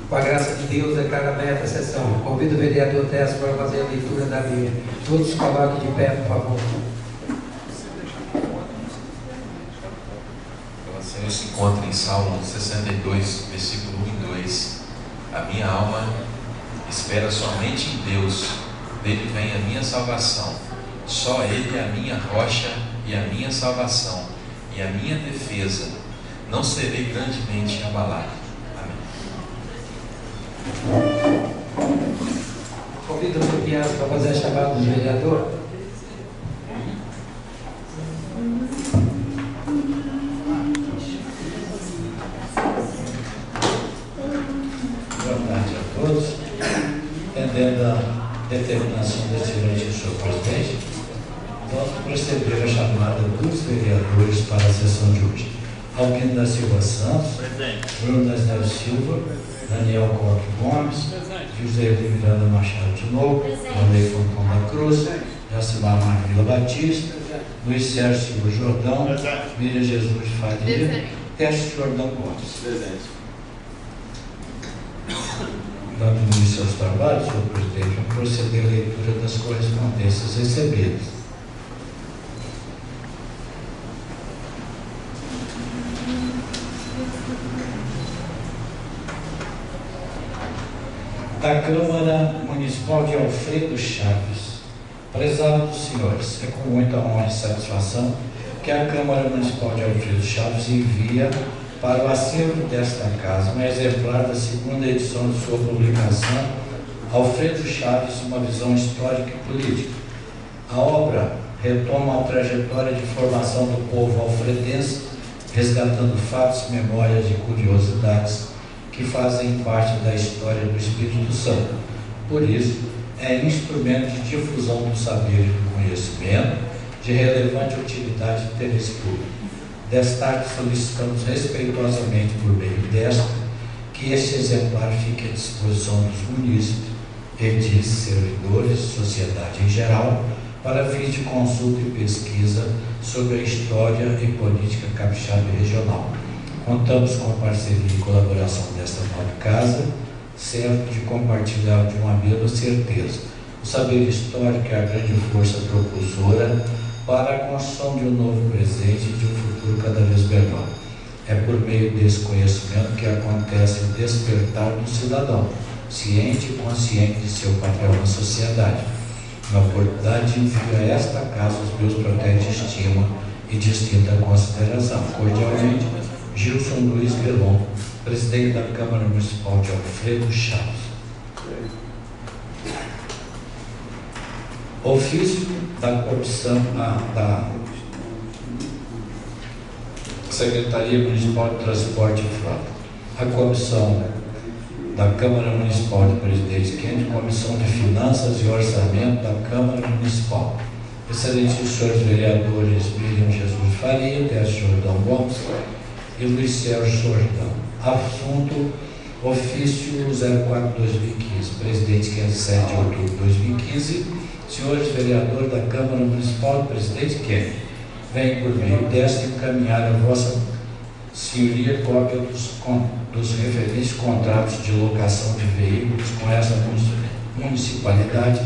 Com a graça de Deus, declaro aberta a sessão. Convido o vereador Tércio para fazer a leitura da Bíblia. Todos coloquem de pé, por favor. O Senhor se encontra em Salmo 62, versículo 1 e 2. A minha alma espera somente em Deus, dele vem a minha salvação. Só Ele é a minha rocha e a minha salvação e a minha defesa. Não serei grandemente abalado. Amém. Convido o Piazza para fazer a chamada do vereador. Boa tarde a todos. Entendendo a determinação desse grande senhor presidente, vamos proceder a chamada dos vereadores para a sessão de hoje. Alguém da Silva Santos, Bruno das Neves Silva, Daniel Coque Gomes, José Miranda Machado de Novo, Valei Fontão da Cruz, Jacimar Marvila Batista, Luiz Sérgio Silva Jordão, Miriam Jesus Faria, Teste Jordão Gomes. Dando início aos trabalhos, senhor presidente, vamos proceder à leitura das correspondências recebidas. Da Câmara Municipal de Alfredo Chaves. Prezados senhores, é com muita honra e satisfação que a Câmara Municipal de Alfredo Chaves envia para o acervo desta casa um exemplar da segunda edição de sua publicação Alfredo Chaves, uma visão histórica e política. A obra retoma a trajetória de formação do povo alfredense, resgatando fatos, memórias e curiosidades que fazem parte da história do Espírito Santo. Por isso, é instrumento de difusão do saber e do conhecimento, de relevante utilidade e interesse público. Destaque, solicitamos respeitosamente por meio desta, que este exemplar fique à disposição dos munícipes, edis, servidores, sociedade em geral, para fins de consulta e pesquisa sobre a história e política capixaba e regional. Contamos com a parceria e colaboração desta nova casa, certo de compartilhar de uma mesma certeza. O saber histórico é a grande força propulsora para a construção de um novo presente e de um futuro cada vez melhor. É por meio desse conhecimento que acontece o despertar do cidadão, ciente e consciente de seu papel na sociedade. Na oportunidade, envio a esta casa os meus protestos de estima e distinta consideração. Cordialmente, Gilson Luiz Belon, presidente da Câmara Municipal de Alfredo Chaves. Ofício da Comissão da Secretaria Municipal de Transporte e Frota. A Comissão da Câmara Municipal de Presidente Quente, Comissão de Finanças e Orçamento da Câmara Municipal. Excelentes senhores vereadores Miriam Jesus Faria, Tércio Jordão Gomes e Luiz Sérgio Jordão. Assunto: ofício 04/2015, presidente 7 de outubro de 2015. Senhores vereadores da Câmara Municipal de Presidente Quente, venho por meio desta encaminhar a vossa senhoria cópia dos referentes contratos de locação de veículos com essa municipalidade,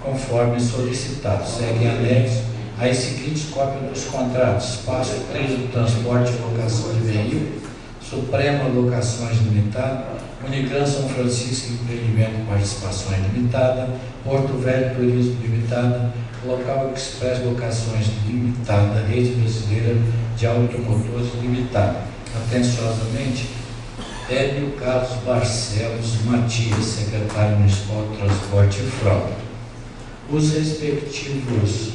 conforme solicitado. Seguem anexo as seguintes cópias dos contratos: Espaço 3 do Transporte e Locação de Veículos, Suprema Locações Limitada, Unigran São Francisco Empreendimento e Participações Limitada, Porto Velho Turismo Limitada, Local Express Locações Limitada, Rede Brasileira de Automotores Limitada. Atenciosamente, Hélio Carlos Barcelos Matias, secretário municipal de Transporte e Frota. Os respectivos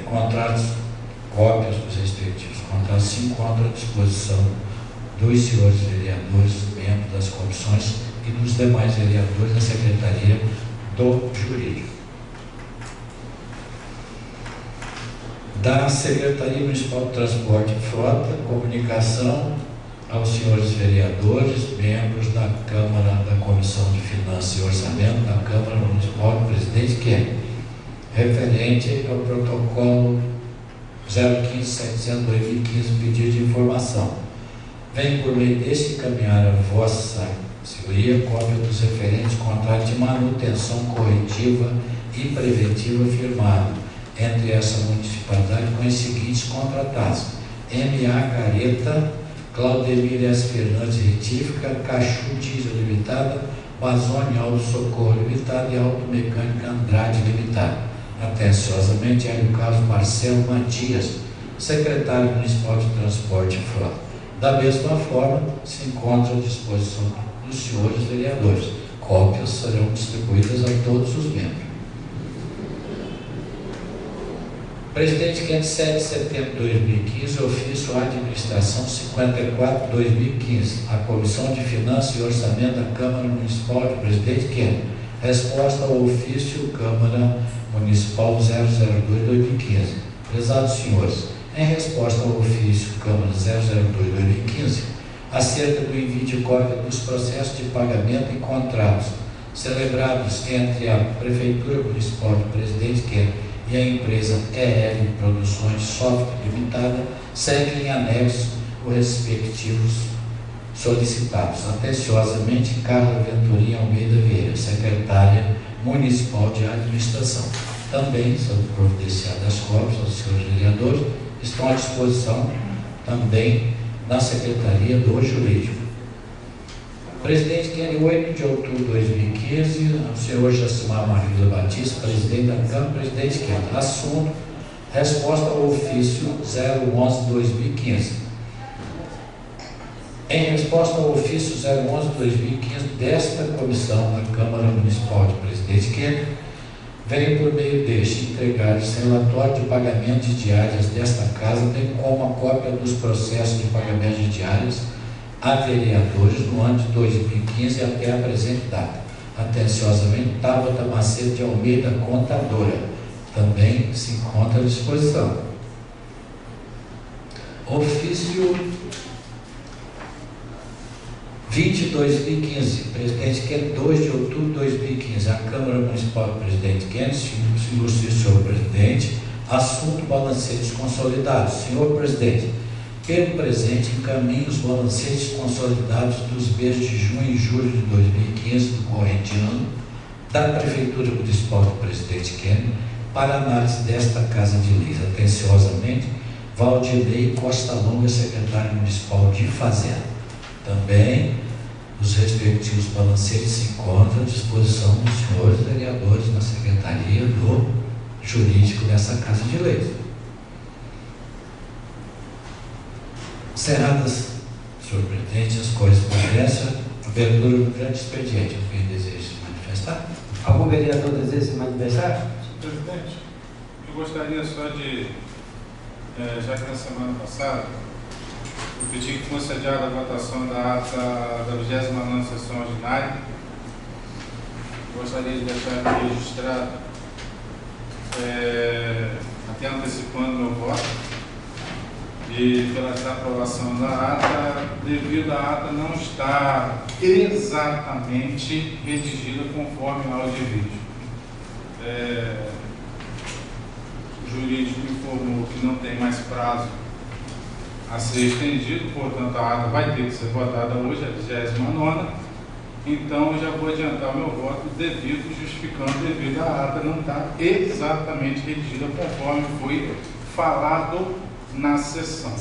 contratos, cópias dos respectivos contratos se encontram à disposição dos senhores vereadores, membros das comissões e dos demais vereadores da Secretaria do Jurídico. Da Secretaria Municipal de Transporte e Frota, comunicação aos senhores vereadores, membros da Câmara, da Comissão de Finanças e Orçamento da Câmara Municipal do Presidente Quente, referente ao protocolo 015-700-2015, pedido de informação. Venho por meio deste encaminhar a vossa senhoria cópia dos referentes contratos de manutenção corretiva e preventiva firmado entre essa municipalidade com os seguintes contratados: M.A. Careta, Claudemir S. Fernandes Retífica, Cachu Diesel Limitada, Bazone Auto Socorro Limitada e Automecânica Andrade Limitada. Atenciosamente, Hélio Carlos Marcelo Matias, secretário municipal de Transporte e Frota. Da mesma forma, se encontra à disposição dos senhores vereadores. Cópias serão distribuídas a todos os membros. Presidente Kennedy, 7 de setembro de 2015, ofício à administração 54/2015, a Comissão de Finanças e Orçamento da Câmara Municipal de Presidente Kennedy. Resposta ao ofício Câmara Municipal 002/2015. Prezados senhores, em resposta ao ofício Câmara 002/2015, acerca do envio de cópia dos processos de pagamento em contratos celebrados entre a Prefeitura Municipal de Presidente Kennedy e a empresa EL Produções Software Limitada, seguem em anexo os respectivos solicitados. Atenciosamente, Carla Venturinha Almeida Vieira, secretária municipal de administração. Também, são providenciadas as cópias aos senhores vereadores, estão à disposição também na Secretaria do Jurídico. Presidente Kennedy, 8 de outubro de 2015, o senhor Jacimar Marvila Batista, presidente da Câmara, presidente Kennedy. Assunto: resposta ao ofício 011/2015. Em resposta ao ofício 011/2015 desta comissão da Câmara Municipal de Presidente Kennedy, venho por meio deste entregar-lhes relatório de pagamento de diárias desta casa, bem como a cópia dos processos de pagamento de diárias a vereadores no ano de 2015 até a presente data. Atenciosamente, Tabata Macedo de Almeida, contadora, também se encontra à disposição. Ofício 20/2015, Presidente Kennedy, 2 de outubro de 2015, a Câmara Municipal do Presidente Kennedy, senhor presidente, assunto: balancetes consolidados. Senhor presidente, pelo presente, encaminho os balancetes consolidados dos meses de junho e julho de 2015 do corrente ano da Prefeitura Municipal do Presidente Kennedy para análise desta Casa de Leis. Atenciosamente, Valdinei Costa Longa, secretário municipal de Fazenda. Também os respectivos balancetes se encontram à disposição dos senhores vereadores na Secretaria do Jurídico dessa Casa de Leis. Encerradas, senhor presidente, as correspondências, abertura do grande expediente. Alguém deseja se manifestar? Algum vereador deseja se manifestar? Senhor presidente, eu gostaria só de, já que na semana passada, eu pedi que fosse adiada a votação da ata da 29ª sessão ordinária. Eu gostaria de deixar aqui registrado, até antecipando meu voto, e pela desaprovação da ata, devido à ata não estar exatamente redigida conforme o áudio e vídeo. O jurídico informou que não tem mais prazo a ser estendido, portanto a ata vai ter que ser votada hoje, a 29ª. Então eu já vou adiantar meu voto justificando devido à ata não estar exatamente redigida conforme foi falado na sessão.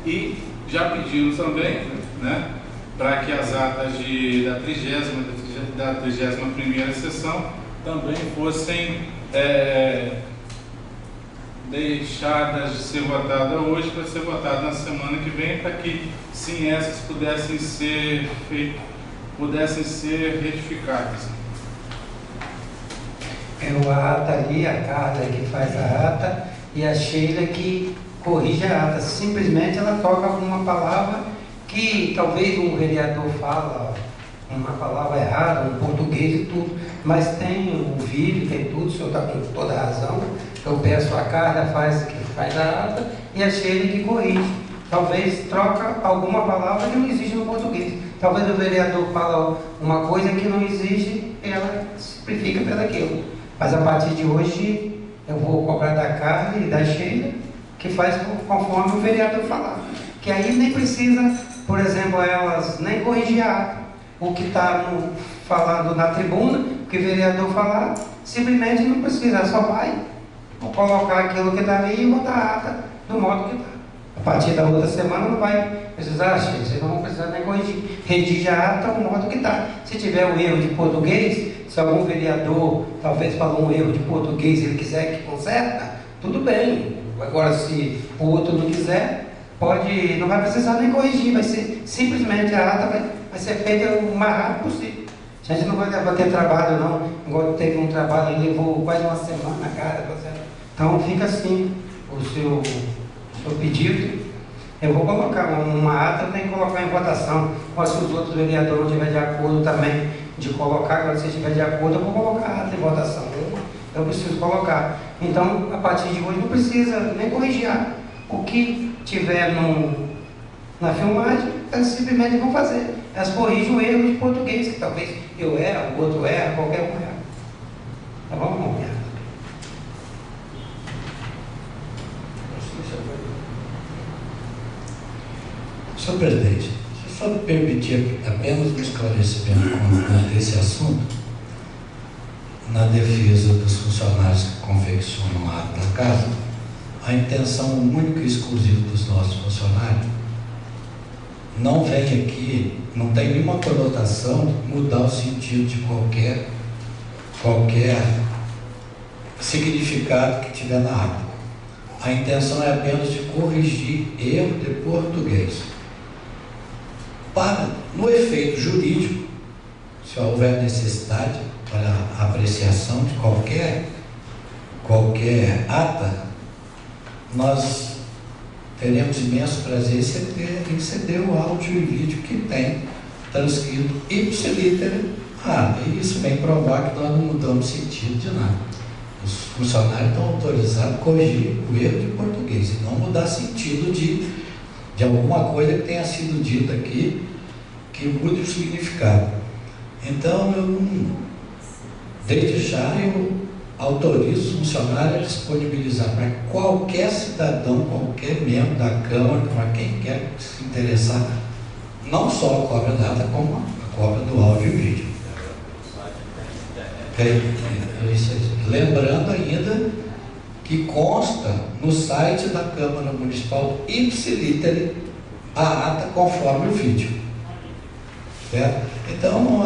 E já pedimos também, né, para que as atas da 31ª sessão também fossem deixadas de ser votadas hoje para ser votada na semana que vem, para que sim essas pudessem ser retificadas. A ata ali, a Carla que faz a ata e a Sheila que corrige a ata. Simplesmente ela toca alguma palavra que talvez um vereador fala uma palavra errada, um português e tudo, mas tem o vídeo, tem tudo, o senhor está com toda a razão. Eu peço a Carla que faz a ata e a Sheila que corrige. Talvez troca alguma palavra que não existe no português. Talvez o vereador fala uma coisa que não existe, ela simplifica pelaquilo. Mas a partir de hoje eu vou cobrar da Carla e da Sheila, que faz conforme o vereador falar. que aí nem precisa, por exemplo, elas nem corrigir o que está falando na tribuna, o que o vereador falar, simplesmente não precisa, só vai colocar aquilo que está ali e botar a ata do modo que está. A partir da outra semana não vai precisar, vocês não vão precisar nem corrigir. Redige a ata do modo que está. Se tiver um erro de português, se algum vereador talvez falou um erro de português e ele quiser que conserta, tudo bem. Agora, se o outro não quiser, não vai precisar nem corrigir, vai ser simplesmente a ata vai ser feita o mais rápido possível. A gente não vai ter trabalho não, igual teve um trabalho e levou quase uma semana, cara. Então fica assim o seu pedido. Eu vou colocar uma ata, eu tenho que colocar em votação. Ou se os outros vereadores não estiverem de acordo também de colocar, agora se estiver de acordo, eu vou colocar a ata em votação. Eu preciso colocar. Então, a partir de hoje, não precisa nem corrigir. O que tiver na filmagem, elas simplesmente vão fazer. Elas corrigem o erro de português, que talvez eu erro, o outro erra, qualquer um erra. Tá bom, irmão? Senhor presidente, se só me permitir apenas um esclarecimento desse assunto, na defesa dos funcionários que confeccionam a ata da casa, a intenção única e exclusiva dos nossos funcionários não vem aqui, não tem nenhuma conotação de mudar o sentido de qualquer significado que tiver na ata. A intenção é apenas de corrigir erro de português. No efeito jurídico, se houver necessidade para a apreciação de qualquer ata, nós teremos imenso prazer em ceder o áudio e vídeo que tem transcrito ipsiliter a ata. E isso vem provar que nós não mudamos sentido de nada. Os funcionários estão autorizados a corrigir o erro de português e não mudar sentido de alguma coisa que tenha sido dita aqui que mude o significado. Então, desde já eu autorizo os funcionários a disponibilizar para qualquer cidadão, qualquer membro da Câmara, para quem quer se interessar, não só a cópia da ata, como a cópia do áudio e vídeo. Lembrando ainda que consta no site da Câmara Municipal ipsiliter a ata conforme o vídeo. Certo? Então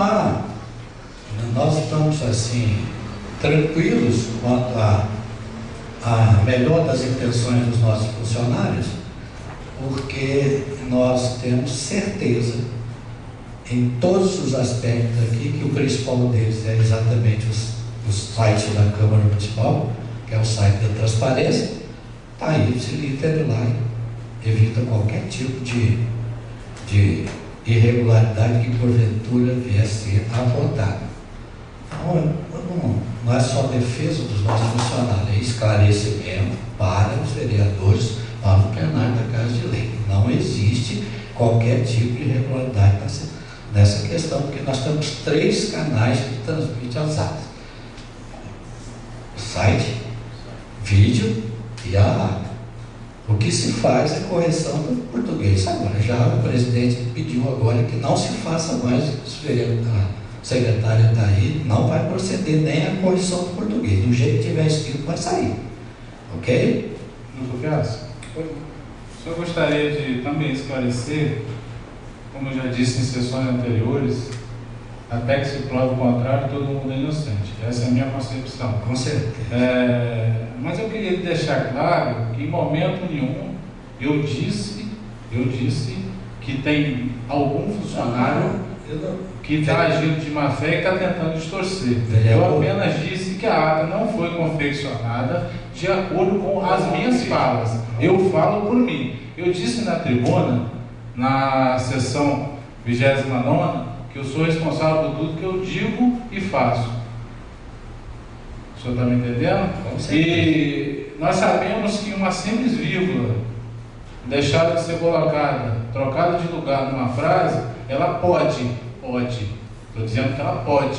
nós estamos assim tranquilos quanto a melhor das intenções dos nossos funcionários, porque nós temos certeza em todos os aspectos aqui que o principal deles é exatamente o site da Câmara Municipal, que é o site da transparência. Está aí, ipsiliter lá, evita qualquer tipo de irregularidade que porventura vier a ser apontada. Então, não é só defesa dos nossos funcionários, é esclarecimento para os vereadores, para o plenário da Casa de Lei. Não existe qualquer tipo de irregularidade nessa questão, porque nós temos 3 canais que transmitem as atas: o site, vídeo e a ata. O que se faz é correção do português. Agora, já o presidente pediu agora que não se faça mais, a secretária está aí, não vai proceder nem a correção do português. Do jeito que tiver escrito, vai sair. Ok? Doutor Piazza, o senhor gostaria de também esclarecer, como eu já disse em sessões anteriores, até que se prove o contrário, todo mundo é inocente. Essa é a minha concepção. Com certeza. Mas eu queria deixar claro que em momento nenhum eu disse que tem algum funcionário que está agindo de má fé e está tentando distorcer. Eu apenas disse que a ata não foi confeccionada de acordo com as minhas falas. Eu falo por mim. Eu disse na tribuna, na sessão 29ª, que eu sou responsável por tudo que eu digo e faço. O senhor está me entendendo? E nós sabemos que uma simples vírgula deixada de ser colocada, trocada de lugar numa frase, ela pode, estou dizendo que ela pode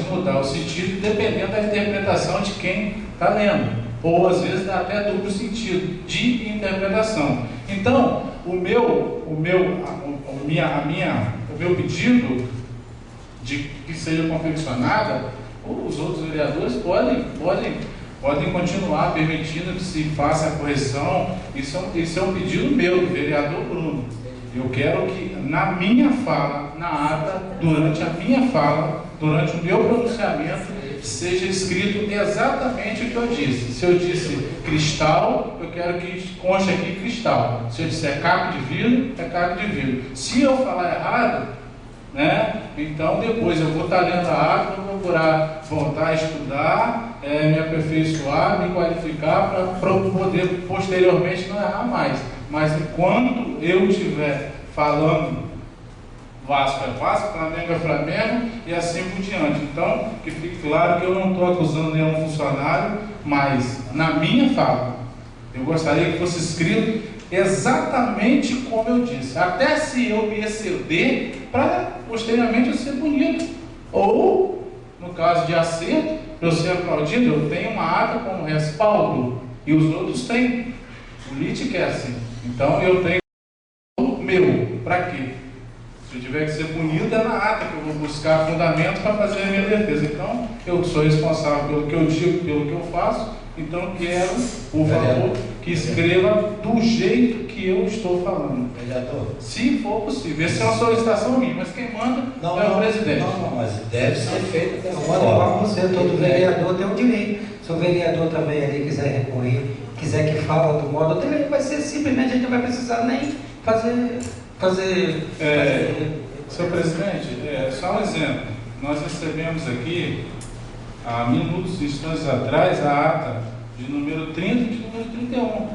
mudar o sentido, dependendo da interpretação de quem está lendo. ou às vezes dá até duplo sentido de interpretação. Então, o meu pedido de que seja confeccionada, os outros vereadores podem continuar permitindo que se faça a correção. Isso é um pedido meu, do vereador Bruno. Eu quero que na minha fala, na ata, durante a minha fala, durante o meu pronunciamento, seja escrito exatamente o que eu disse. Se eu disse cristal, eu quero que conste aqui cristal. Se eu disser caco de vidro, é caco de vidro. Se eu falar errado, né, então depois eu vou estar lendo a ata, vou procurar voltar a estudar, me aperfeiçoar, me qualificar para poder posteriormente não errar mais. Mas enquanto eu estiver falando, Vasco é Vasco, Flamengo é Flamengo e assim por diante. Então, que fique claro que eu não estou acusando nenhum funcionário, mas na minha fala, eu gostaria que fosse escrito exatamente como eu disse, até se eu me exceder, para posteriormente eu ser bonito. Ou, no caso de acerto, para eu ser aplaudido, eu tenho uma ata como respaldo, e os outros têm. O LIT é assim. Então, eu tenho o meu. Para quê? Se eu tiver que ser punido, é na ata que eu vou buscar fundamento para fazer a minha defesa. Então, eu sou responsável pelo que eu digo, pelo que eu faço. Então, quero, por favor, que escreva do jeito que eu estou falando. Vereador. Se for possível. Essa é uma solicitação minha, mas quem manda é o presidente. Não, mas deve ser feito dessa forma. Igual você, todo vereador tem o direito. Se o vereador também ali quiser recorrer, quiser que fale do modo, também vai ser simplesmente, a gente não vai precisar nem fazer. Senhor presidente, só um exemplo. Nós recebemos aqui, há minutos, instantes atrás, a ata de número 30 e de número 31.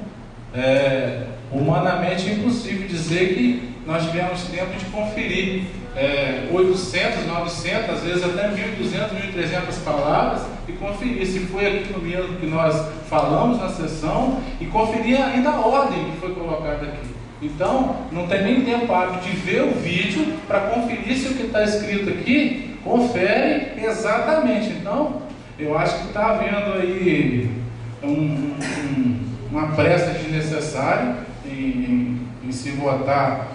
Humanamente é impossível dizer que nós tivemos tempo de conferir 800, 900, às vezes até 1.200, 1.300 palavras e conferir se foi aquilo mesmo que nós falamos na sessão e conferir ainda a ordem que foi colocada aqui. Então, não tem nem tempo hábil de ver o vídeo para conferir se o que está escrito aqui confere exatamente. Então, eu acho que está havendo aí uma pressa desnecessária em se votar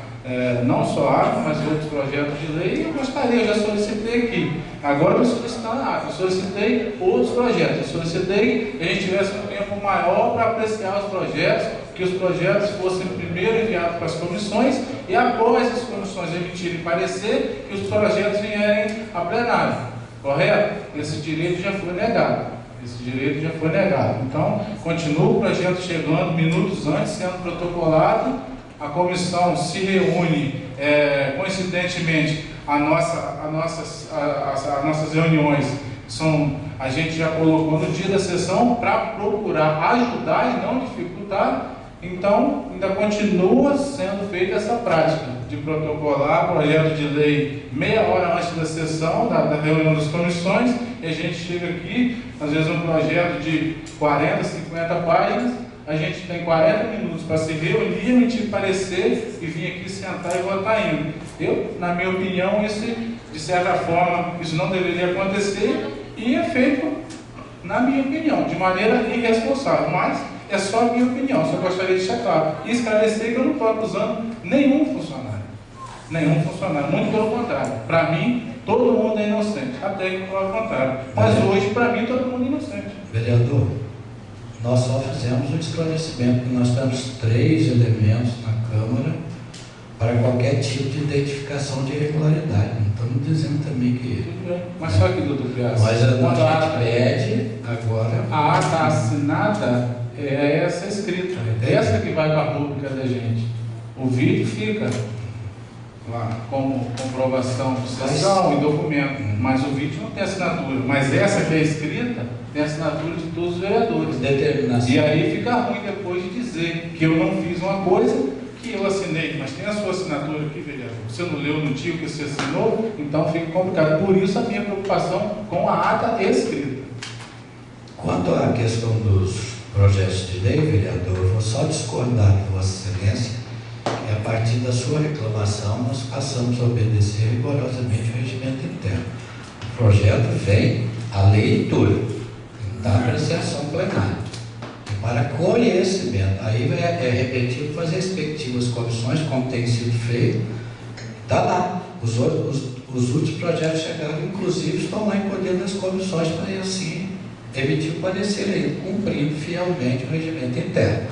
não só a ata, mas outros projetos de lei. Eu gostaria, eu já solicitei aqui. Agora eu estou solicitando a ata, eu solicitei outros projetos. Eu solicitei que a gente tivesse um tempo maior para apreciar os projetos, que os projetos fossem primeiro enviados para as comissões e após as comissões emitirem parecer, que os projetos vierem a plenário. Correto? Esse direito já foi negado. Então, continua o projeto chegando minutos antes, sendo protocolado. A comissão se reúne, coincidentemente, as nossas reuniões a gente já colocou no dia da sessão para procurar ajudar e não dificultar. Então, ainda continua sendo feita essa prática de protocolar projeto de lei meia hora antes da sessão, da reunião das comissões, e a gente chega aqui, às vezes um projeto de 40, 50 páginas, a gente tem 40 minutos para se reunir, emitir parecer e vir aqui sentar e votar ainda. Na minha opinião, de certa forma, isso não deveria acontecer e é feito, na minha opinião, de maneira irresponsável, mas é só a minha opinião, só gostaria de deixar claro e esclarecer que eu não estou acusando nenhum funcionário, muito pelo contrário. Para mim, todo mundo é inocente, até que pelo contrário, mas hoje, para mim, todo mundo é inocente. Vereador, nós só fizemos um esclarecimento, que nós temos 3 elementos na Câmara para qualquer tipo de identificação de irregularidade. Não estamos dizendo também que... Tudo bem, mas só que, doutor Piazza, mas a gente pede agora... A ata assinada é essa escrita, é essa que vai para a pública da gente. O vídeo fica lá como comprovação de sessão e documento, mas o vídeo não tem assinatura. Mas essa que é escrita tem assinatura de todos os vereadores. Determinação. E aí fica ruim depois de dizer que eu não fiz uma coisa que eu assinei, mas tem a sua assinatura aqui, vereador. Você não leu no dia que você assinou, então fica complicado. Por isso a minha preocupação com a ata escrita. Quanto à questão dos projetos de lei, vereador, eu vou só discordar de Vossa Excelência que a partir da sua reclamação nós passamos a obedecer rigorosamente o regimento interno. O projeto vem à leitura, da apreciação plenária. para conhecimento. Aí é repetido para as respectivas comissões, como tem sido feito. Está lá. Os últimos projetos chegaram, inclusive, estão lá em poder das comissões para assim emitir o parecer aí, cumprindo fielmente o regimento interno.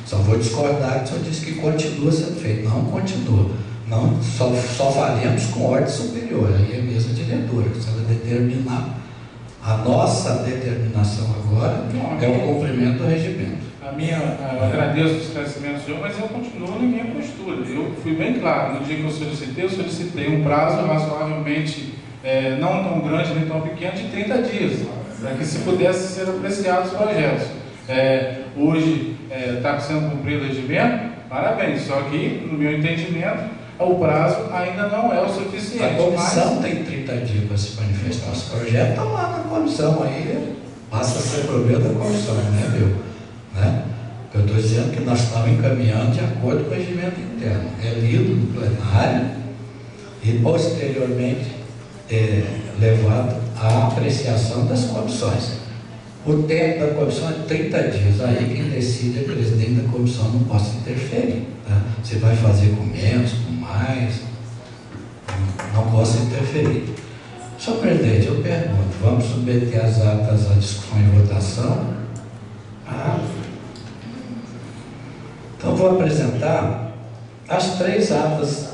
Só vou discordar que o senhor disse que continua sendo feito. Não continua. Não, só faremos com ordem superior. Aí é a mesa diretora, se ela determinar. A nossa determinação agora é o cumprimento do regimento. Eu agradeço os esclarecimentos, senhor, mas eu continuo na minha postura. Eu fui bem claro, no dia que eu solicitei um prazo razoavelmente não tão grande nem tão pequeno, de 30 dias, para que se pudesse ser apreciados os projetos. Hoje está sendo cumprido o regimento, parabéns, só que, no meu entendimento, o prazo ainda não é o suficiente. A comissão tem 30 dias para se manifestar. Os projetos estão lá na comissão, aí passa a ser problema da comissão, né, meu? Né? Eu estou dizendo que nós estamos encaminhando de acordo com o regimento interno. É lido no plenário e posteriormente levado à apreciação das comissões. O tempo da comissão é 30 dias. Aí quem decide é o presidente da comissão, não posso interferir. Tá? Você vai fazer com menos, com mais, não posso interferir. Senhor presidente, eu pergunto, vamos submeter as atas à discussão e votação? Então vou apresentar as 3 atas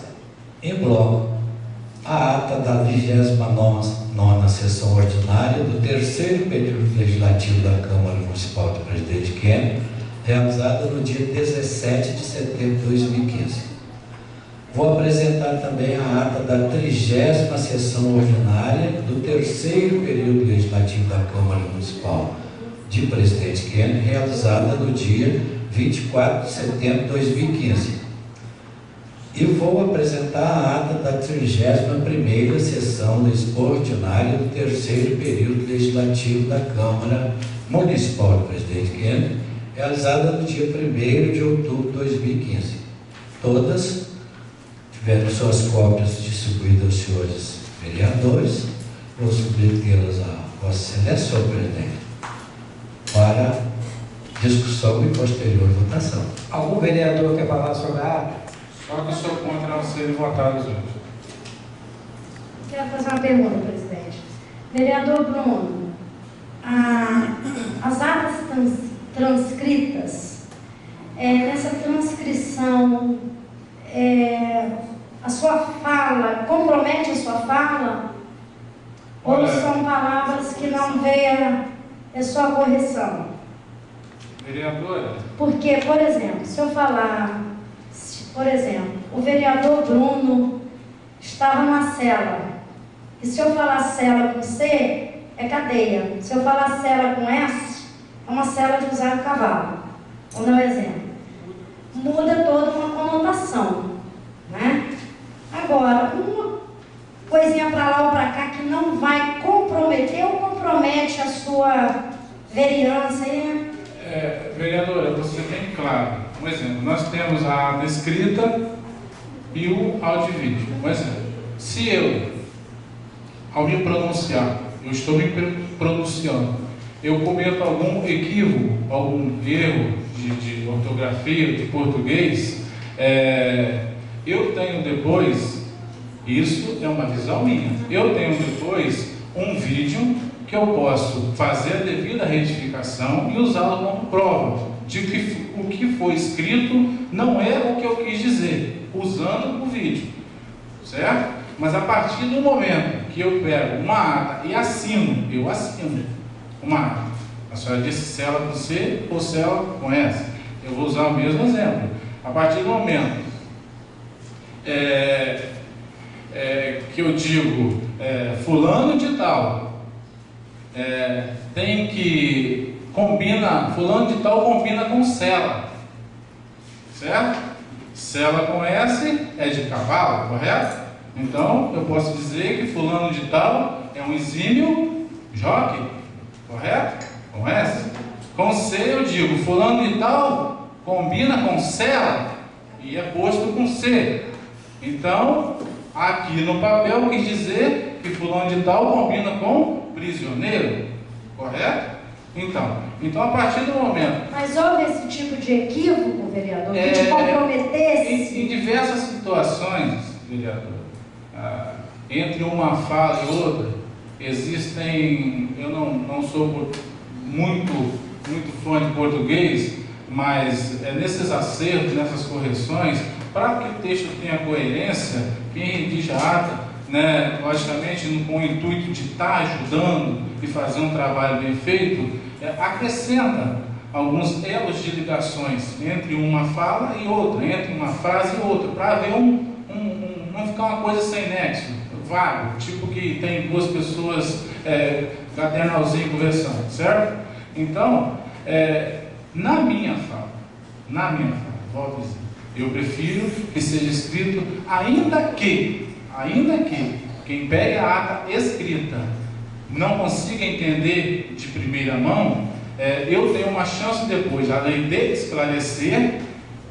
em bloco. A ata da 29ª sessão ordinária do 3º período legislativo da Câmara Municipal de Presidente Kennedy, realizada no dia 17 de setembro de 2015. Vou apresentar também a ata da 30ª sessão ordinária do 3º período legislativo da Câmara Municipal de Presidente Kennedy, realizada no dia 24 de setembro de 2015. E vou apresentar a ata da 31ª sessão ordinária do 3º período legislativo da Câmara Municipal de Presidente Kennedy, realizada no dia 1º de outubro de 2015. Todas tiveram suas cópias distribuídas aos senhores vereadores. Vou submetê-las a Vossa Excelência, senhor presidente, para discussão e posterior votação. Algum vereador quer falar sobre a ata? Só que sou contra não serem votados hoje. Quero fazer uma pergunta, presidente. Vereador Bruno, as atas transcritas, nessa transcrição, a sua fala, compromete a sua fala? Ou são palavras que não veem a sua correção? Vereadora? Porque, por exemplo, se eu falar... Por exemplo, o vereador Bruno estava numa cela. E se eu falar cela com C, é cadeia. Se eu falar cela com S, é uma cela de usar o cavalo. Vou dar um exemplo. Muda toda uma conotação, né? Agora, uma coisinha para lá ou para cá que não vai comprometer ou compromete a sua vereança, hein? Vereadora, você tem claro. Um exemplo, nós temos a ata escrita e o áudio e vídeo. Um exemplo, se eu, ao me pronunciar, eu estou me pronunciando, eu cometo algum equívoco, algum erro de ortografia, de português, eu tenho depois, isso é uma visão minha, eu tenho depois um vídeo que eu posso fazer a devida retificação e usá-lo como prova de que o que foi escrito não é o que eu quis dizer, usando o vídeo, certo? Mas a partir do momento que eu pego uma ata e assino, eu assino uma ata. A senhora disse cela com C ou cela com S. Eu vou usar o mesmo exemplo. A partir do momento que eu digo fulano de tal, tem que combina, fulano de tal combina com cela, certo? Cela com S é de cavalo, correto? Então eu posso dizer que fulano de tal é um exímio jockey, correto? Com S. Com C eu digo fulano de tal combina com cela e é posto com C. Então aqui no papel eu quis dizer que fulano de tal combina com prisioneiro, correto? Então a partir do momento... Mas houve esse tipo de equívoco, vereador, que te comprometesse? Em diversas situações, vereador, entre uma fala e outra, existem... Eu não sou muito fã de português, mas nesses acertos, nessas correções, para que o texto tenha coerência, quem redige a ata, né, logicamente com o intuito de estar ajudando e fazer um trabalho bem feito, acrescenta alguns elos de ligações entre uma fala e outra, entre uma frase e outra, para haver não ficar uma coisa sem nexo, vago, tipo que tem duas pessoas cadernalzinho conversando, certo? Então, na minha fala, volto a dizer, eu prefiro que seja escrito, ainda que quem pegue a ata escrita não consiga entender de primeira mão, eu tenho uma chance depois, além de esclarecer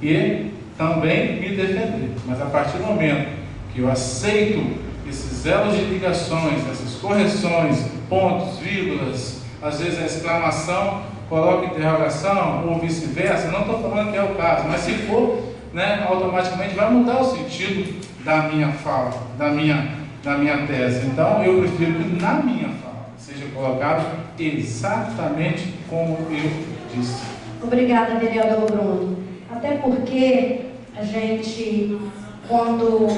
e também me defender. Mas a partir do momento que eu aceito esses elos de ligações, essas correções, pontos, vírgulas, às vezes a exclamação, coloca interrogação ou vice-versa, não estou falando que é o caso, mas se for, né, automaticamente vai mudar o sentido da minha fala, da minha tese. Então eu prefiro que na minha fala seja colocado exatamente como eu disse. Obrigada, vereador Bruno. Até porque a gente, quando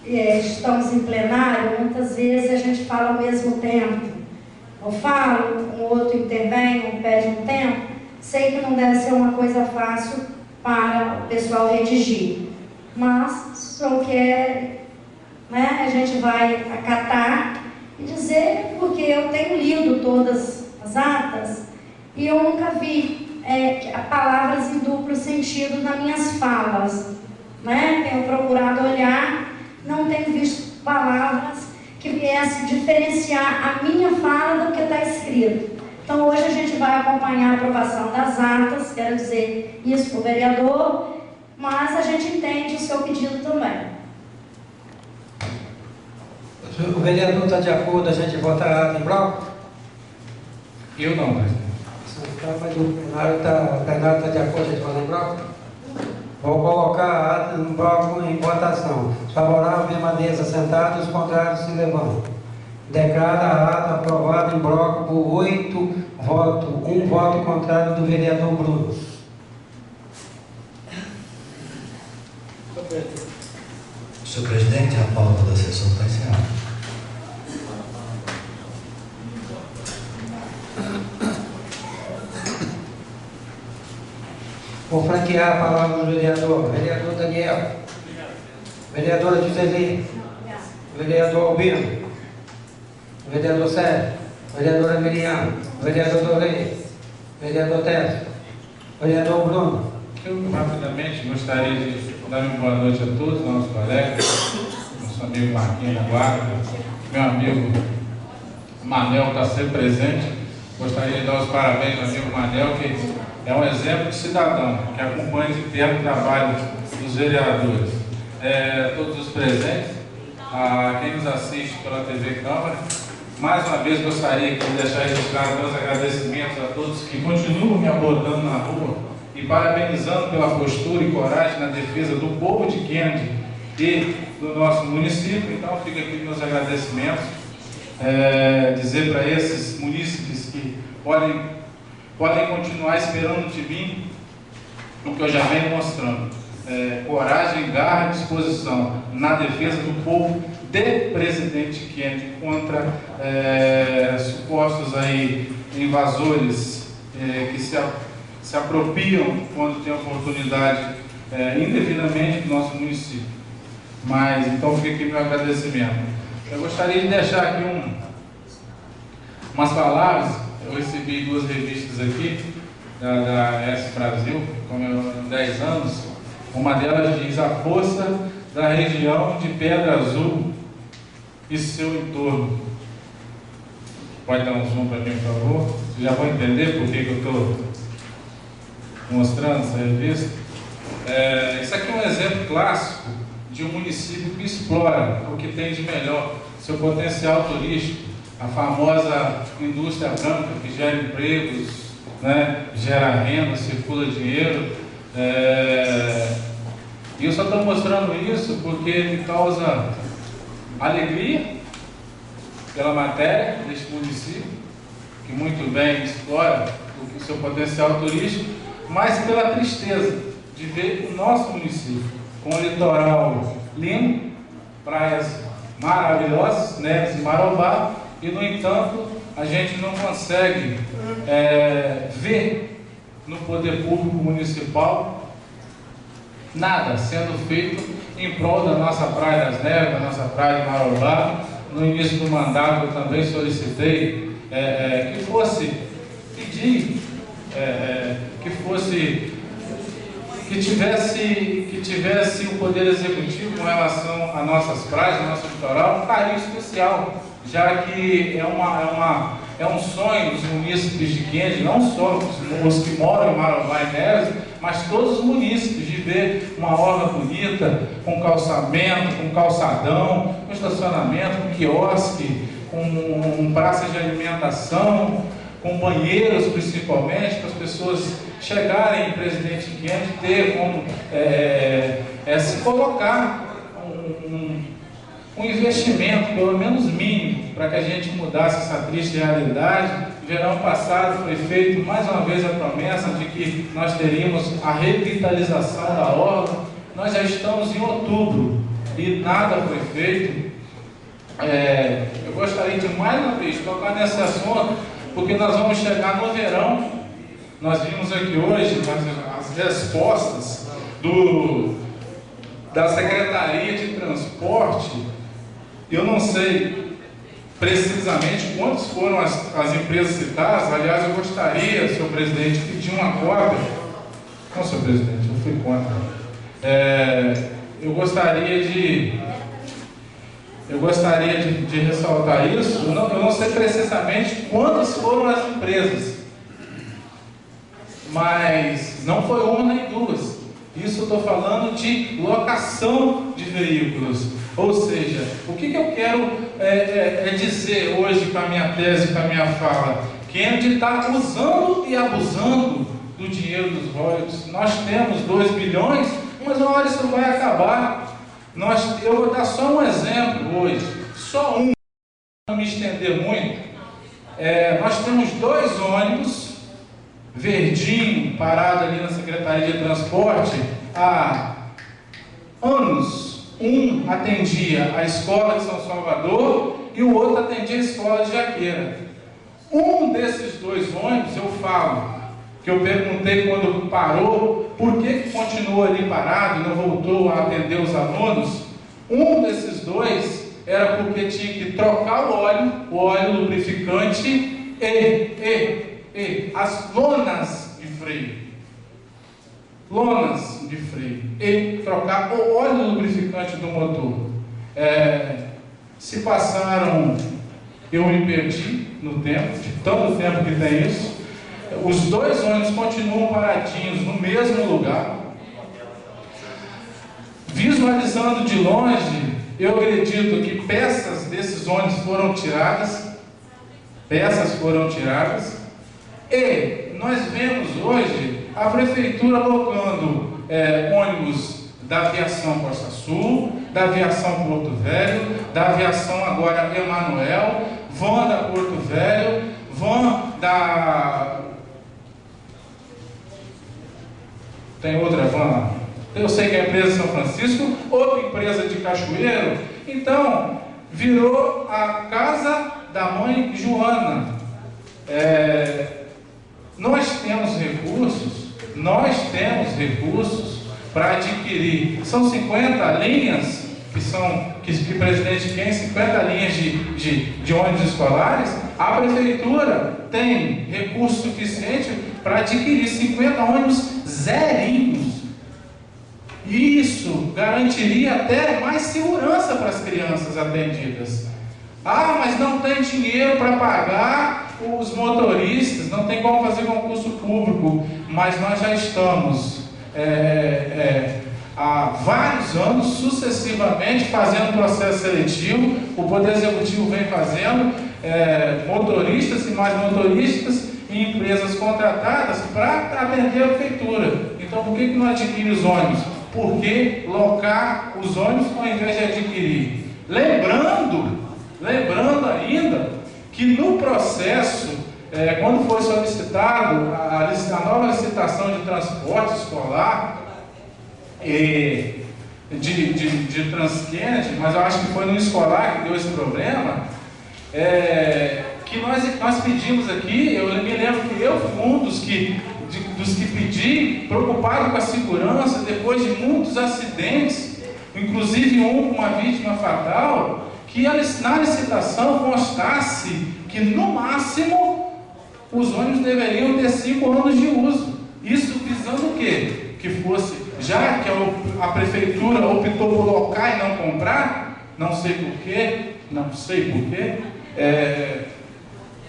estamos em plenário, muitas vezes a gente fala ao mesmo tempo. Eu falo, um outro intervém, um pede um tempo. Sei que não deve ser uma coisa fácil para o pessoal redigir. Mas, se eu quer, né, a gente vai acatar e dizer, porque eu tenho lido todas as atas e eu nunca vi palavras em duplo sentido nas minhas falas, né? Tenho procurado olhar, não tenho visto palavras que viessem diferenciar a minha fala do que está escrito. Então hoje a gente vai acompanhar a aprovação das atas, quero dizer isso para o vereador, mas a gente entende o seu pedido também. O vereador está de acordo, a gente votar a ata em bloco? Eu não, presidente. Mas o plenário está de acordo, a gente votar em bloco? Vou colocar a ata em bloco em votação. Favorável, permaneça sentado, os contrários se levantam. Declara a ata aprovada em bloco por 8 votos, 1 voto contrário do vereador Bruno. Senhor presidente, a pauta da sessão está encerrada. Vou franquear a palavra do vereador. Vereador Daniel. Vereadora Giseli. Vereador Albino. Vereador Sérgio. Vereadora Miriam. Vereador Dorei. Vereador Tércio. Vereador Bruno. Eu rapidamente gostaria de dar uma boa noite a todos, nossos colegas, nosso amigo Marquinhos da Guarda, meu amigo Manel, que está sempre presente. Gostaria de dar os parabéns ao amigo Manel, que é um exemplo de cidadão, que acompanha de perto o trabalho dos vereadores. Todos os presentes, quem nos assiste pela TV Câmara, mais uma vez gostaria de deixar registrado meus agradecimentos a todos que continuam me abordando na rua e parabenizando pela postura e coragem na defesa do povo de Kennedy e do nosso município. Então fica aqui meus agradecimentos, dizer para esses munícipes que podem continuar esperando de mim o que eu já venho mostrando, coragem, garra e disposição na defesa do povo de presidente Kennedy contra supostos aí invasores que se apropriam quando tem oportunidade indevidamente do nosso município. Mas então fica aqui meu agradecimento. Eu gostaria de deixar aqui umas palavras. Eu recebi 2 revistas aqui da S Brasil, comemorando 10 anos. Uma delas diz: a força da região de Pedra Azul e seu entorno. Pode dar um zoom para mim, por favor? Vocês já vão entender por que eu estou mostrando essa revista. Isso aqui é um exemplo clássico de um município que explora o que tem de melhor, seu potencial turístico, a famosa indústria branca que gera empregos, né, gera renda, circula dinheiro. E eu só estou mostrando isso porque me causa alegria pela matéria deste município, que muito bem explora o seu potencial turístico, mas pela tristeza de ver o nosso município com um litoral lindo, praias maravilhosas, Neves e Marobá, e no entanto a gente não consegue ver no poder público municipal nada sendo feito em prol da nossa Praia das Neves, da nossa Praia de Marobá. No início do mandato eu também solicitei que fosse pedir, que tivesse o Poder Executivo com relação às nossas praias, ao nosso litoral, um carinho especial, já que é um sonho dos munícipes de Quende, não só os que moram em Marobá e Neves, mas todos os munícipes, de ver uma orla bonita, com calçamento, com calçadão, com estacionamento, com quiosque, com praça de alimentação, com banheiros principalmente, para as pessoas chegarem em Presidente Quende, ter como se colocar um investimento, pelo menos mínimo, para que a gente mudasse essa triste realidade. Verão passado foi feito mais uma vez a promessa de que nós teríamos a revitalização da orla. Nós já estamos em outubro e nada foi feito. Eu gostaria de mais uma vez tocar nesse assunto, porque nós vamos chegar no verão. Nós vimos aqui hoje as respostas da Secretaria de Transporte. Eu não sei precisamente quantas foram as empresas citadas. Aliás, eu gostaria, senhor presidente, de pedir uma cópia. Não, senhor presidente, eu fui contra. Eu gostaria de ressaltar isso. Eu não sei precisamente quantas foram as empresas, mas não foi uma nem duas. Isso eu estou falando de locação de veículos. Ou seja, o que eu quero dizer hoje com a minha tese, com a minha fala? Quende está usando e abusando do dinheiro dos royalties. Nós temos 2 bilhões, mas uma hora isso vai acabar. Eu vou dar só um exemplo hoje, só um, para não me estender muito. Nós temos 2 ônibus verdinho parado ali na Secretaria de Transporte há anos. Um atendia a escola de São Salvador e o outro atendia a escola de Jaqueira. Um desses 2 ônibus, eu falo, que eu perguntei quando parou, por que continuou ali parado e não voltou a atender os alunos. Um desses 2 era porque tinha que trocar o óleo lubrificante e as lonas de freio. Lonas de freio e trocar o óleo lubrificante do motor. Se passaram, eu me perdi no tempo, de tanto tempo que tem isso. Os 2 ônibus continuam paradinhos no mesmo lugar. Visualizando de longe, eu acredito que peças desses ônibus foram tiradas. E nós vemos hoje a prefeitura alocando ônibus da aviação Costa Sul, da aviação Porto Velho, da aviação agora Emanuel, van da Porto Velho, van da... Tem outra van lá? Eu sei que é a empresa São Francisco, outra empresa de Cachoeiro. Então, virou a casa da mãe Joana. Nós temos recursos para adquirir. São 50 linhas que Presidente Quende, 50 linhas de ônibus escolares. A prefeitura tem recurso suficiente para adquirir 50 ônibus zerinhos. Isso garantiria até mais segurança para as crianças atendidas. Mas não tem dinheiro para pagar os motoristas, não tem como fazer concurso público, mas nós já estamos há vários anos, sucessivamente, fazendo processo seletivo. O Poder Executivo vem fazendo motoristas e mais motoristas em empresas contratadas para atender a prefeitura. Então, por que não adquire os ônibus? Por que locar os ônibus ao invés de adquirir? Lembrando ainda que no processo, quando foi solicitado a nova licitação de transporte escolar, de Transkennedy, mas eu acho que foi no escolar que deu esse problema, que nós pedimos aqui, eu me lembro que eu fui um dos que pedi, preocupado com a segurança, depois de muitos acidentes, inclusive com uma vítima fatal, que na licitação constasse que no máximo os ônibus deveriam ter 5 anos de uso. Isso visando o quê? Que fosse, já que a prefeitura optou por locar e não comprar, não sei porquê,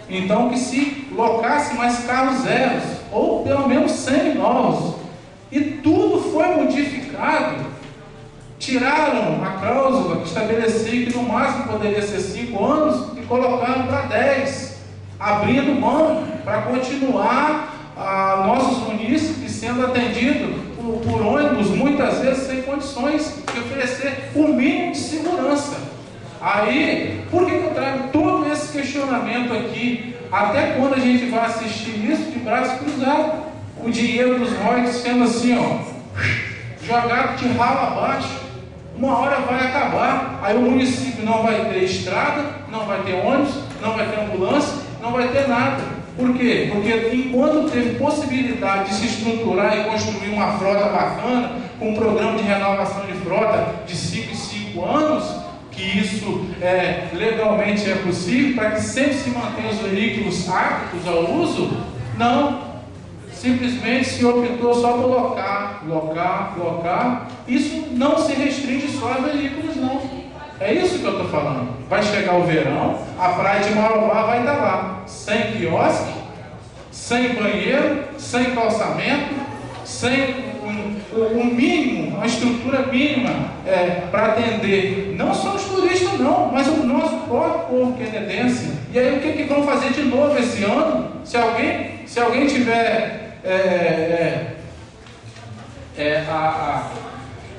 então que se locasse mais carros zeros, ou pelo menos 100 novos. E tudo foi modificado. Tiraram a cláusula que estabelecia que no máximo poderia ser 5 anos e colocaram para 10, abrindo mão para continuar nossos munícipes sendo atendidos por ônibus, muitas vezes sem condições de oferecer o mínimo de segurança. Aí, por que eu trago todo esse questionamento aqui? Até quando a gente vai assistir isso de braço cruzado? O dinheiro dos royalties sendo assim, jogado de ralo abaixo. Uma hora vai acabar. Aí o município não vai ter estrada, não vai ter ônibus, não vai ter ambulância, não vai ter nada. Por quê? Porque enquanto teve possibilidade de se estruturar e construir uma frota bacana, com um programa de renovação de frota de 5 em 5 anos, que isso legalmente é possível, para que sempre se mantenham os veículos aptos ao uso, não. Simplesmente se optou só por locar. Isso não se restringe só a veículos, não. É isso que eu estou falando. Vai chegar o verão, a praia de Marobá vai estar lá, sem quiosque, sem banheiro, sem calçamento, sem o mínimo, uma estrutura mínima para atender não só os turistas não, mas o nosso próprio povo quenedense. E aí o que vão fazer de novo esse ano? Se alguém tiver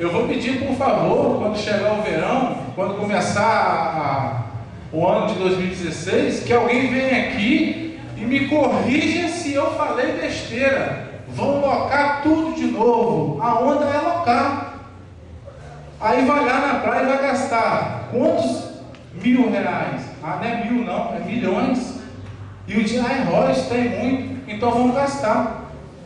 eu vou pedir, por favor, quando chegar o verão, quando começar o ano de 2016, que alguém venha aqui e me corrija se eu falei besteira. Vão locar tudo de novo. A onda é locar. Aí vai lá na praia e vai gastar quantos R$1.000? Não é mil não, é milhões. E o dinheiro tem muito, então vamos gastar.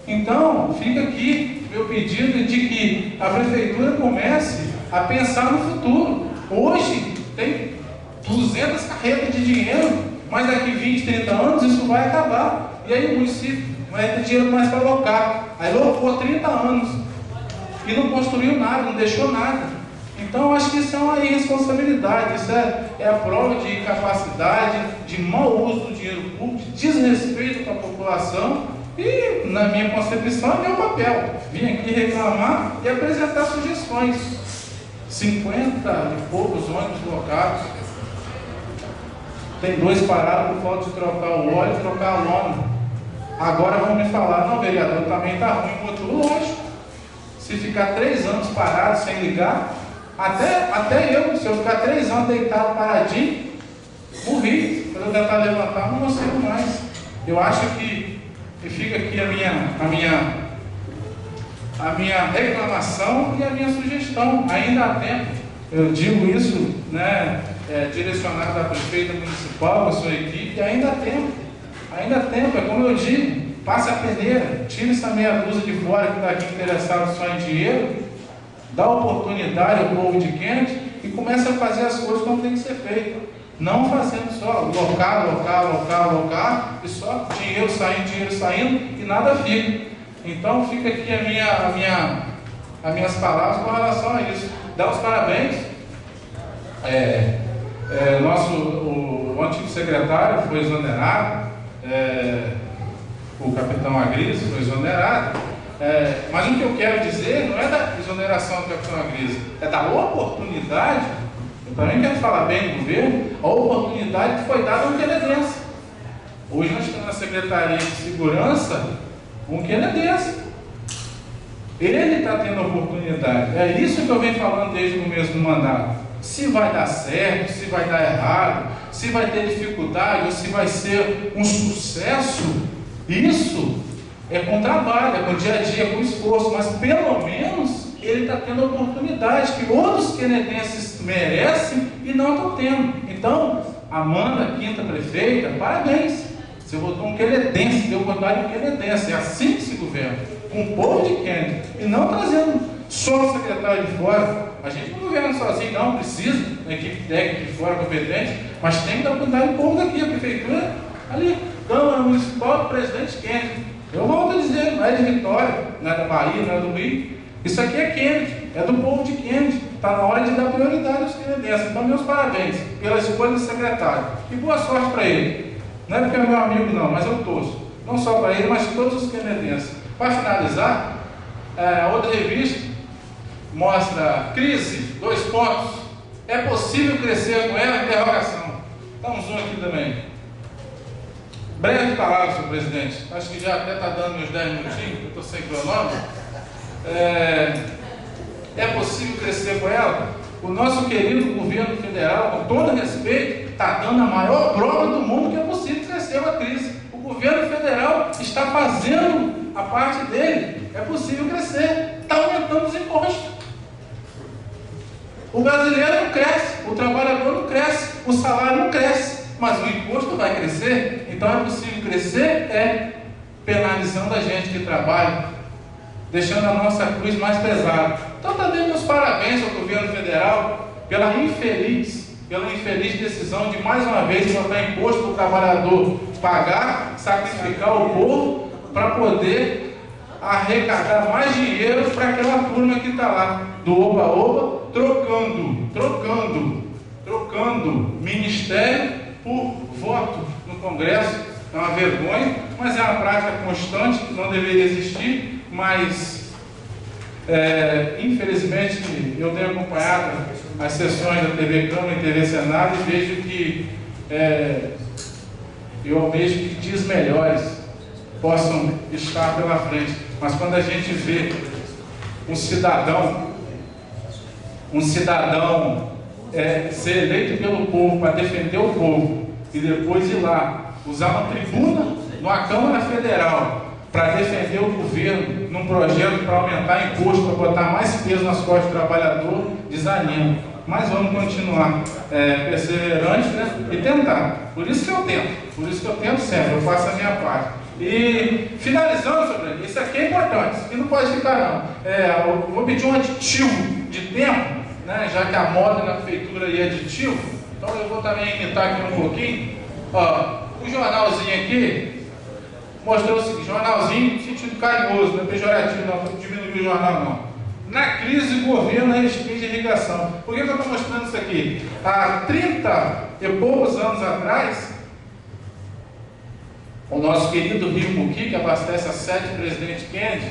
Então, fica aqui meu pedido de que a prefeitura comece a pensar no futuro. Hoje tem 200 carretas de dinheiro, mas daqui 20, 30 anos isso vai acabar. E aí o município vai ter dinheiro mais para alocar. Aí locou 30 anos e não construiu nada, não deixou nada. Então eu acho que isso é uma irresponsabilidade, isso é a prova de incapacidade, de mau uso do dinheiro público, de desrespeito com a população. E, na minha concepção, é meu papel. Vim aqui reclamar e apresentar sugestões. 50 e poucos ônibus locados. Tem 2 parados por falta de trocar o óleo e trocar a lona. Agora vão me falar, não, vereador, também está ruim o motor. Lógico. Se ficar 3 anos parado sem ligar, até eu, se eu ficar 3 anos deitado paradinho, morri. Quando eu tentar levantar, não consigo mais. Eu acho que fica aqui a minha reclamação e a minha sugestão. Ainda há tempo. Eu digo isso, direcionado à prefeita municipal, à sua equipe, ainda há tempo. Ainda há tempo, é como eu digo, passe a peneira, tire essa meia dúzia de fora que está aqui interessado só em dinheiro, dá oportunidade ao povo de Kennedy e começa a fazer as coisas como tem que ser feito. Não fazendo só locar, e só dinheiro saindo e nada fica. Então fica aqui as minhas palavras com relação a isso. Dá os parabéns. O antigo secretário foi exonerado, o capitão Agris foi exonerado. Mas o que eu quero dizer não é exoneração do capitão Agrisa? É da oportunidade, eu também quero falar bem do governo, a oportunidade que foi dada a um quenedense. Hoje nós temos na Secretaria de Segurança um quenedense. Ele está tendo a oportunidade. É isso que eu venho falando desde o começo do mandato. Se vai dar certo, se vai dar errado, se vai ter dificuldade ou se vai ser um sucesso, isso é com trabalho, é com dia a dia, com esforço, mas pelo menos ele está tendo a oportunidade que outros quenedenses merecem e não estão tendo. Então, Amanda, quinta prefeita, parabéns. Você votou um quenedense, deu oportunidade um quenedense. É assim que se governa, com o povo de Kennedy, e não trazendo só o secretário de fora. A gente não governa sozinho, não, precisa da equipe técnica de fora competente, mas tem que dar oportunidade ao povo daqui, a prefeitura, ali, Câmara Municipal do presidente Kennedy. Eu volto a dizer, não é de Vitória, não é da Bahia, não é do Rio. Isso aqui é Kennedy, é do povo de Kennedy. Está na hora de dar prioridade aos quenedenses. Então, meus parabéns pela escolha do secretário. E boa sorte para ele. Não é porque é meu amigo, não, mas eu torço. Não só para ele, mas todos os quenedenses. Para finalizar, a outra revista mostra crise, 2 pontos. É possível crescer com ela? Interrogação. Dá um zoom aqui também. Breve palavra, senhor presidente. Acho que já até está dando meus 10 minutinhos, eu estou sem cronômetro. É possível crescer com ela? O nosso querido governo federal, com todo respeito, está dando a maior prova do mundo que é possível crescer uma crise. O governo federal está fazendo a parte dele. É possível crescer. Está aumentando os impostos. O brasileiro não cresce, o trabalhador não cresce, o salário não cresce, mas o imposto vai crescer. Então é possível crescer penalizando a gente que trabalha, deixando a nossa cruz mais pesada. Então também meus parabéns ao governo federal pela infeliz decisão de mais uma vez botar imposto para o trabalhador pagar, sacrificar o povo para poder arrecadar mais dinheiro para aquela turma que está lá do oba-oba, trocando ministério por voto no Congresso. É uma vergonha, mas é uma prática constante que não deveria existir, mas infelizmente eu tenho acompanhado as sessões da TV Câmara e TV Senado e vejo que eu almejo que dias melhores possam estar pela frente, mas quando a gente vê um cidadão ser eleito pelo povo para defender o povo e depois ir lá usar uma tribuna numa Câmara Federal para defender o governo num projeto para aumentar imposto, para botar mais peso nas costas do trabalhador, desanima. Mas vamos continuar perseverantes, né? E tentar. Por isso que eu tento sempre, eu faço a minha parte. E finalizando, sobre isso aqui é importante, isso aqui não pode ficar não. Eu vou pedir um aditivo de tempo, né? Já que a moda na prefeitura aí é aditivo, então eu vou também imitar aqui um pouquinho. O jornalzinho aqui mostrou o seguinte, jornalzinho no sentido carinhoso, não é pejorativo não, para diminuir o jornal não. Na crise, o governo restringe a irrigação. Por que eu estou mostrando isso aqui? Há 30 e poucos anos atrás, o nosso querido Rio Muqui, que abastece a sede do presidente Kennedy,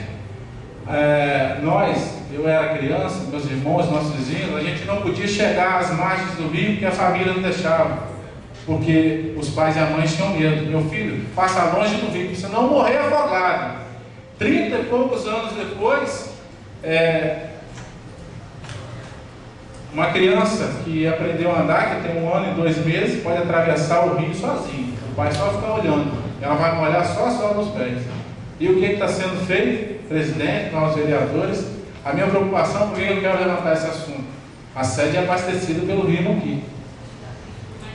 eu era criança, meus irmãos, nossos vizinhos, a gente não podia chegar às margens do rio porque a família não deixava. Porque os pais e a mãe tinham medo. Meu filho, passa longe do rio, para você não morrer afogado. 30 e poucos anos depois, uma criança que aprendeu a andar, que tem 1 ano e 2 meses, pode atravessar o rio sozinho. O pai só fica olhando. Ela vai molhar só a sola dos pés. E o que está sendo feito? Presidente, nós vereadores, a minha preocupação, por que eu quero levantar esse assunto? A sede é abastecida pelo Rio Muqui.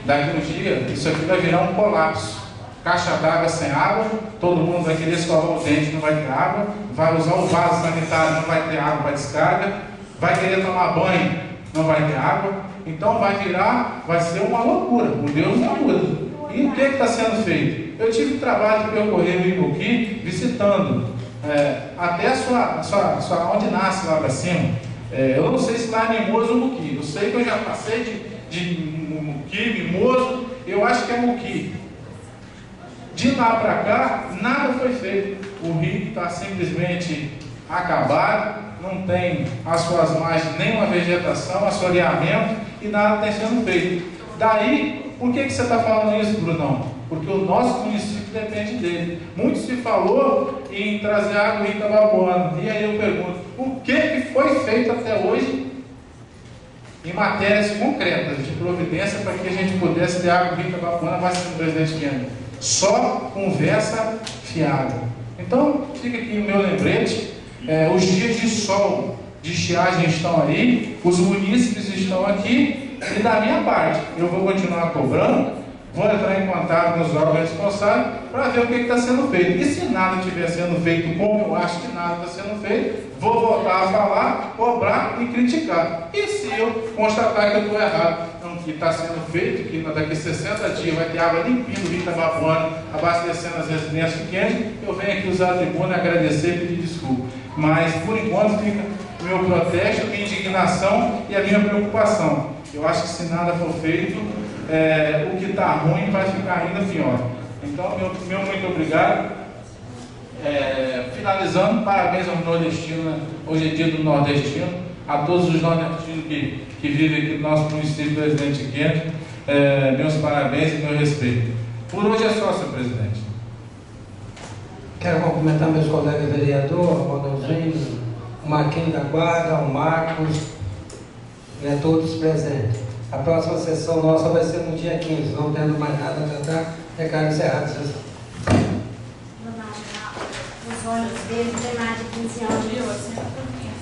Daqui um dia, isso aqui vai virar um colapso. Caixa d'água sem água, todo mundo vai querer escovar o dente, não vai ter água, vai usar o vaso sanitário, não vai ter água para descarga, vai querer tomar banho, não vai ter água. Então vai ser uma loucura, o Deus não muda. E o que está sendo feito? Eu tive o trabalho de percorrer o Rio Muqui, visitando até onde nasce lá para cima. Eu não sei se lá é Mimoso ou Muqui, eu sei que eu já passei de Muqui, Mimoso, eu acho que é Muqui. De lá para cá, nada foi feito. O rio está simplesmente acabado, não tem as suas margens nenhuma vegetação, assoreamento e nada tem sendo feito. Daí, por que você está falando isso, Brunão? Porque o nosso município depende dele. Muito se falou em trazer água em Itabapoana. E aí eu pergunto, o que foi feito até hoje em matérias concretas de providência para que a gente pudesse ter água em Itabapoana, vai ser o presidente Kennedy? Só conversa fiada. Então, fica aqui o meu lembrete. Os dias de sol, de estiagem estão aí, os munícipes estão aqui, e da minha parte, eu vou continuar cobrando, vou entrar em contato com os órgãos responsáveis para ver o que está sendo feito. E se nada estiver sendo feito como eu acho que nada está sendo feito, vou voltar a falar, cobrar e criticar. E se eu constatar que eu estou errado, então, que está sendo feito, que daqui a 60 dias vai ter água limpinha do Rio Itabapoana, abastecendo as residências pequenas, eu venho aqui usar a tribuna, agradecer e pedir desculpa. Mas, por enquanto, fica o meu protesto, minha indignação e a minha preocupação. Eu acho que se nada for feito, o que está ruim vai ficar ainda pior. Então, meu muito obrigado. Finalizando, parabéns ao nordestino, né? Hoje é dia do nordestino, a todos os nordestinos que vivem aqui no nosso município, presidente Kennedy, meus parabéns e meu respeito. Por hoje é só, senhor presidente. Quero cumprimentar meus colegas vereadores, o Ronaldinho, o Marquinhos da Guarda, o Marcos e a todos presentes. A próxima sessão nossa vai ser no dia 15, não tendo mais nada a tratar, declaro encerrada a sessão. Os olhos dele tem mais de 15 anos.